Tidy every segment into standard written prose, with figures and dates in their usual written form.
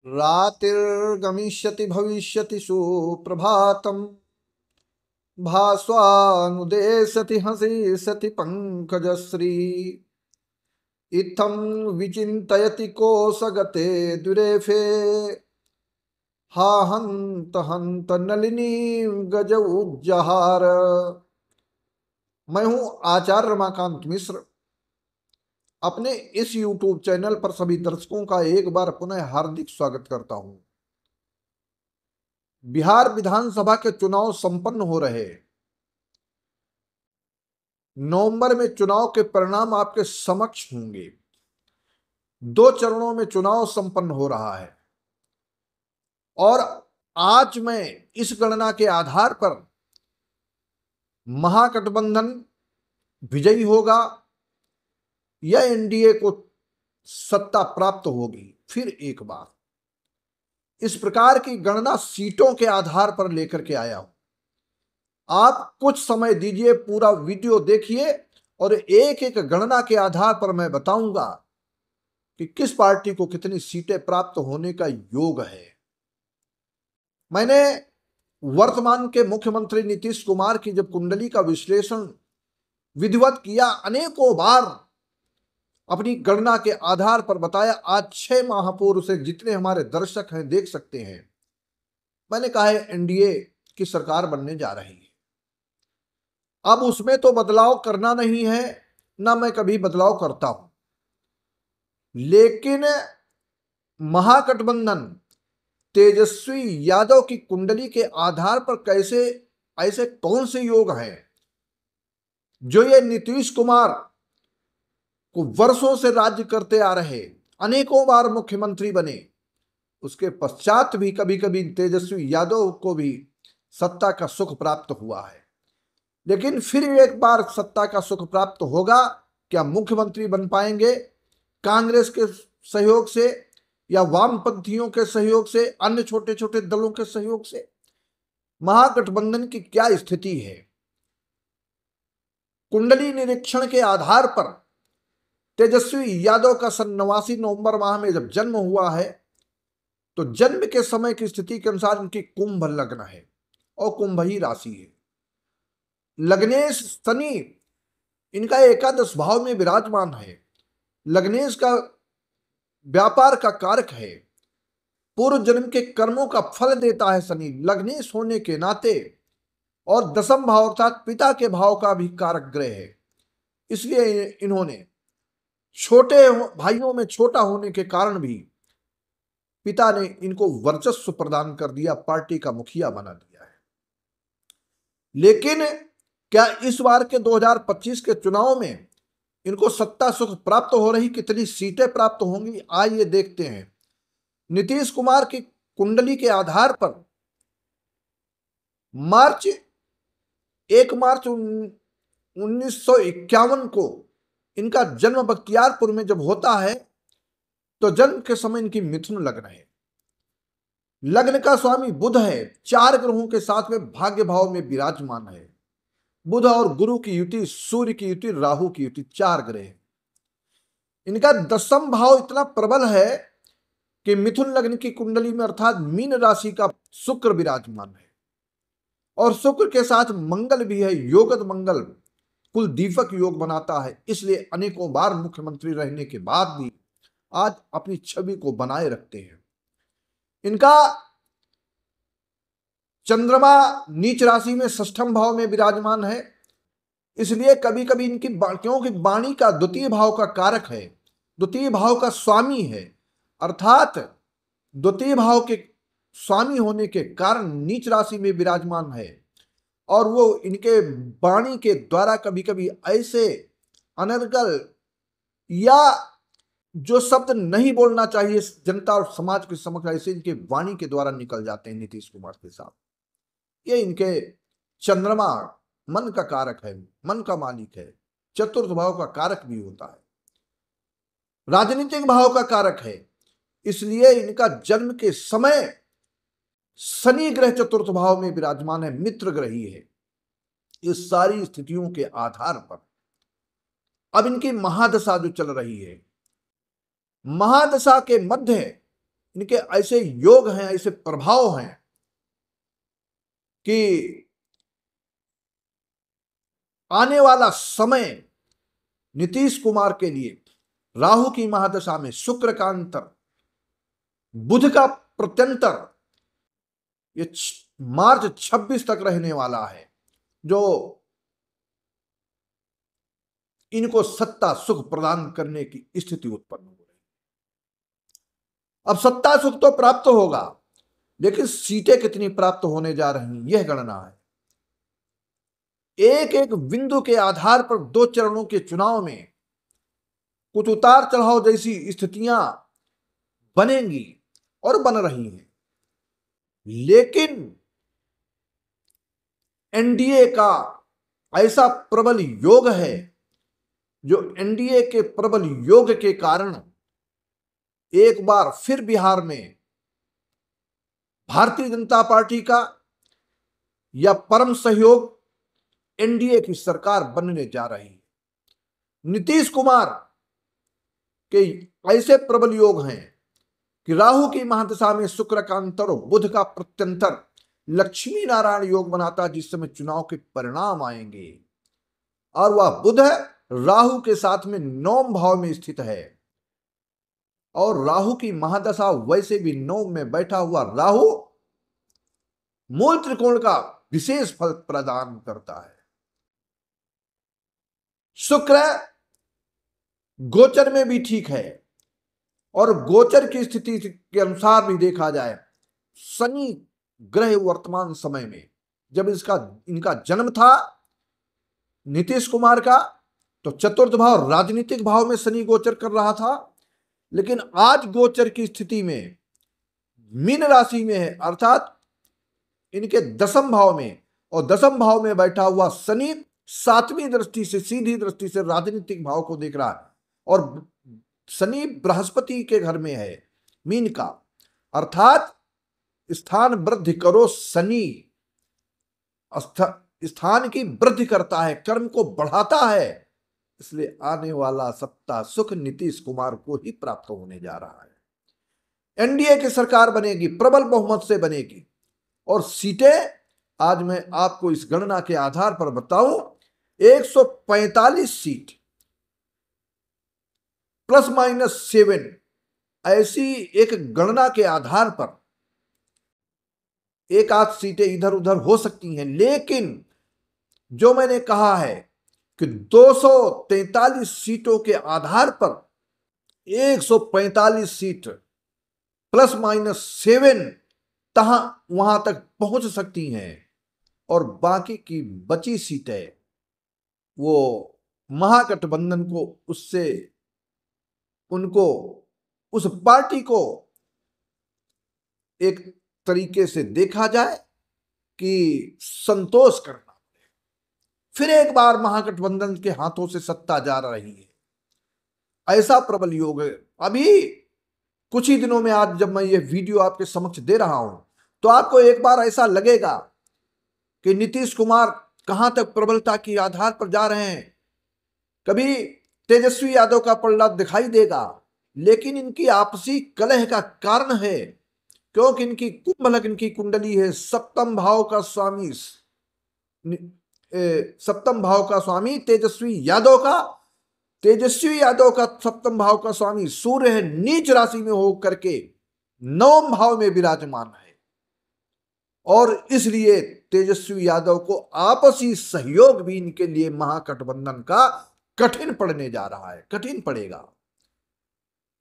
रातिर्गमिष्यति भविष्यति सुप्रभातम् भास्वानुदेशति हसिष्यति पंकजश्री इत्थं विचिन्तयति कोसगते दुरेफे हा हन्त हन्त नलिनी गज उज्जहार। मैं हूं आचार्य रमाकांत मिश्र। अपने इस YouTube चैनल पर सभी दर्शकों का एक बार पुनः हार्दिक स्वागत करता हूं। बिहार विधानसभा के चुनाव संपन्न हो रहे। नवंबर में चुनाव के परिणाम आपके समक्ष होंगे। 2 चरणों में चुनाव संपन्न हो रहा है और आज मैं इस गणना के आधार पर महागठबंधन विजयी होगा या एनडीए को सत्ता प्राप्त होगी फिर एक बार, इस प्रकार की गणना सीटों के आधार पर लेकर के आया हूं। आप कुछ समय दीजिए, पूरा वीडियो देखिए और एक एक गणना के आधार पर मैं बताऊंगा कि किस पार्टी को कितनी सीटें प्राप्त होने का योग है। मैंने वर्तमान के मुख्यमंत्री नीतीश कुमार की जब कुंडली का विश्लेषण विधिवत किया, अनेकों बार अपनी गणना के आधार पर बताया। आज 6 माह पूर्व से जितने हमारे दर्शक हैं देख सकते हैं, मैंने कहा है एनडीए की सरकार बनने जा रही है। अब उसमें तो बदलाव करना नहीं है, ना मैं कभी बदलाव करता हूं, लेकिन महागठबंधन तेजस्वी यादव की कुंडली के आधार पर कैसे, ऐसे कौन से योग हैं जो ये नीतीश कुमार को वर्षों से राज्य करते आ रहे, अनेकों बार मुख्यमंत्री बने, उसके पश्चात भी कभी कभी तेजस्वी यादव को भी सत्ता का सुख प्राप्त हुआ है, लेकिन फिर एक बार सत्ता का सुख प्राप्त होगा। क्या मुख्यमंत्री बन पाएंगे कांग्रेस के सहयोग से या वामपंथियों के सहयोग से, अन्य छोटे छोटे दलों के सहयोग से? महागठबंधन की क्या स्थिति है? कुंडली निरीक्षण के आधार पर तेजस्वी यादव का सन 89 नवंबर माह में जब जन्म हुआ है, तो जन्म के समय की स्थिति के अनुसार इनकी कुंभ लग्न है और कुंभ ही राशि है। लग्नेश शनि इनका एकादश भाव में विराजमान है। लग्नेश का व्यापार का कारक है, पूर्व जन्म के कर्मों का फल देता है शनि लग्नेश होने के नाते, और दशम भाव अर्थात पिता के भाव का भी कारक ग्रह है। इसलिए इन्होंने छोटे भाइयों में छोटा होने के कारण भी पिता ने इनको वर्चस्व प्रदान कर दिया, पार्टी का मुखिया बना दिया है। लेकिन क्या इस बार के 2025 के चुनाव में इनको सत्ता सुख प्राप्त हो रही, कितनी सीटें प्राप्त होंगी, आइए देखते हैं। नीतीश कुमार की कुंडली के आधार पर 1 मार्च 1951 को इनका जन्म बख्तियारपुर में जब होता है, तो जन्म के समय इनकी मिथुन लग्न है। लग्न का स्वामी बुध है, 4 ग्रहों के साथ में भाग्य भाव में विराजमान है। बुध और गुरु की युति, सूर्य की युति, राहु की युति, 4 ग्रह। इनका दशम भाव इतना प्रबल है कि मिथुन लग्न की कुंडली में अर्थात मीन राशि का शुक्र विराजमान है, और शुक्र के साथ मंगल भी है। योगद मंगल कुल दीपक योग बनाता है। इसलिए अनेकों बार मुख्यमंत्री रहने के बाद भी आज अपनी छवि को बनाए रखते हैं। इनका चंद्रमा नीच राशि में 6ठम भाव में विराजमान है। इसलिए कभी कभी इनकी, क्योंकि वाणी का द्वितीय भाव का कारक है, द्वितीय भाव का स्वामी है, अर्थात द्वितीय भाव के स्वामी होने के कारण नीच राशि में विराजमान है, और वो इनके वाणी के द्वारा कभी कभी ऐसे अनर्गल या जो शब्द नहीं बोलना चाहिए जनता और समाज के समक्ष, ऐसे इनके वाणी के द्वारा निकल जाते हैं नीतीश कुमार के साथ। ये इनके चंद्रमा मन का कारक है, मन का मालिक है, चतुर्थ भाव का कारक भी होता है, राजनीतिक भाव का कारक है। इसलिए इनका जन्म के समय शनि ग्रह चतुर्थ भाव में विराजमान है, मित्र ग्रही है। इस सारी स्थितियों के आधार पर अब इनकी महादशा जो चल रही है, महादशा के मध्य इनके ऐसे योग हैं, ऐसे प्रभाव हैं कि आने वाला समय नीतीश कुमार के लिए राहु की महादशा में शुक्र का अंतर, बुध का प्रत्यंतर, ये मार्च 26 तक रहने वाला है, जो इनको सत्ता सुख प्रदान करने की स्थिति उत्पन्न हो रही है। अब सत्ता सुख तो प्राप्त होगा, लेकिन सीटें कितनी प्राप्त होने जा रही यह गणना है। एक एक बिंदु के आधार पर 2 चरणों के चुनाव में कुछ उतार चढ़ाव जैसी स्थितियां बनेंगी और बन रही हैं, लेकिन एनडीए का ऐसा प्रबल योग है, जो एनडीए के प्रबल योग के कारण एक बार फिर बिहार में भारतीय जनता पार्टी का या परम सहयोग एनडीए की सरकार बनने जा रही है। नीतीश कुमार के ऐसे प्रबल योग हैं कि राहु की महादशा में शुक्र का अंतर और बुध का प्रत्यंतर लक्ष्मी नारायण योग बनाता, जिस समय चुनाव के परिणाम आएंगे, और वह बुध राहु के साथ में 9वें भाव में स्थित है, और राहु की महादशा वैसे भी 9 में बैठा हुआ राहु मूल त्रिकोण का विशेष फल प्रदान करता है। शुक्र गोचर में भी ठीक है, और गोचर की स्थिति के अनुसार भी देखा जाए, शनि ग्रह वर्तमान समय में, जब इनका जन्म था नीतीश कुमार का, तो चतुर्थ भाव राजनीतिक भाव में शनि गोचर कर रहा था, लेकिन आज गोचर की स्थिति में मीन राशि में है, अर्थात इनके 10वें भाव में, और 10वें भाव में बैठा हुआ शनि 7वीं दृष्टि से, सीधी दृष्टि से राजनीतिक भाव को देख रहा है, और शनि बृहस्पति के घर में है मीन का, अर्थात स्थान वृद्धि करो शनि, स्थान की वृद्धि करता है, कर्म को बढ़ाता है, इसलिए आने वाला सत्ता सुख नीतीश कुमार को ही प्राप्त होने जा रहा है। एनडीए की सरकार बनेगी, प्रबल बहुमत से बनेगी, और सीटें आज मैं आपको इस गणना के आधार पर बताऊं, 145 सीट प्लस माइनस 7, ऐसी एक गणना के आधार पर एक आध सीटें इधर उधर हो सकती हैं, लेकिन जो मैंने कहा है कि 243 सीटों के आधार पर 145 सीट प्लस माइनस 7 वहां तक पहुंच सकती हैं, और बाकी की बची सीटें वो महागठबंधन को, उससे उनको, उस पार्टी को एक तरीके से देखा जाए कि संतोष करना, फिर एक बार महागठबंधन के हाथों से सत्ता जा रही है, ऐसा प्रबल योग है। अभी कुछ ही दिनों में, आज जब मैं ये वीडियो आपके समक्ष दे रहा हूं, तो आपको एक बार ऐसा लगेगा कि नीतीश कुमार कहां तक प्रबलता के आधार पर जा रहे हैं। कभी तेजस्वी यादव का पलड़ा दिखाई देगा, लेकिन इनकी आपसी कलह का कारण है, क्योंकि इनकी कुंभ लग्न की कुंडली है, सप्तम भाव का स्वामी तेजस्वी यादव का सप्तम भाव का स्वामी सूर्य है, नीच राशि में होकर के 9वें भाव में विराजमान है, और इसलिए तेजस्वी यादव को आपसी सहयोग भी इनके लिए महागठबंधन का कठिन पड़ने जा रहा है, कठिन पड़ेगा।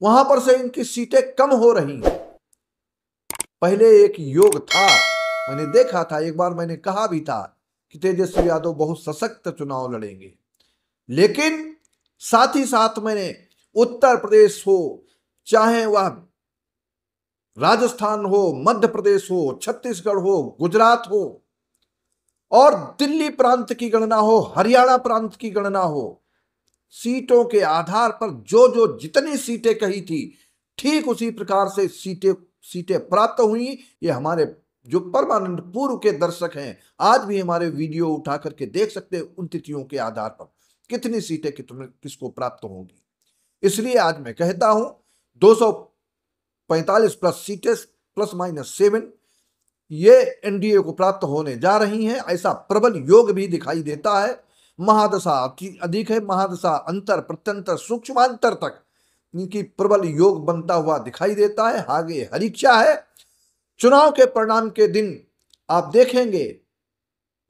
वहां पर से इनकी सीटें कम हो रही हैं। पहले एक योग था, मैंने देखा था, एक बार मैंने कहा भी था कि तेजस्वी यादव बहुत सशक्त चुनाव लड़ेंगे, लेकिन साथ ही साथ मैंने उत्तर प्रदेश हो, चाहे वह राजस्थान हो, मध्य प्रदेश हो, छत्तीसगढ़ हो, गुजरात हो, और दिल्ली प्रांत की गणना हो, हरियाणा प्रांत की गणना हो, सीटों के आधार पर जो जो जितनी सीटें कही थी, ठीक उसी प्रकार से सीटें प्राप्त हुई। ये हमारे जो परमानेंट पूर्व के दर्शक हैं, आज भी हमारे वीडियो उठा करके देख सकते हैं, उन तिथियों के आधार पर कितनी सीटें किसको प्राप्त होंगी। इसलिए आज मैं कहता हूं 45 प्लस सीटें +-7 ये एनडीए को प्राप्त होने जा रही हैं। ऐसा प्रबल योग भी दिखाई देता है। महादशा अधिक है, महादशा अंतर प्रत्यंतर सूक्ष्मांतर तक इनकी प्रबल योग बनता हुआ दिखाई देता है। आगे हरीक्षा है। चुनाव के परिणाम के दिन आप देखेंगे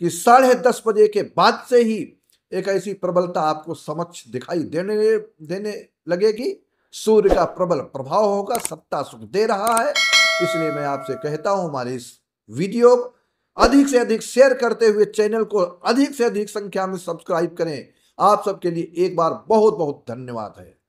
कि 10:30 बजे के बाद से ही एक ऐसी प्रबलता आपको समक्ष दिखाई देने लगेगी। सूर्य का प्रबल प्रभाव होगा, सत्ता सुख दे रहा है। इसलिए मैं आपसे कहता हूं हमारे इस वीडियो अधिक से अधिक शेयर करते हुए चैनल को अधिक से अधिक संख्या में सब्सक्राइब करें। आप सबके लिए एक बार बहुत बहुत धन्यवाद है।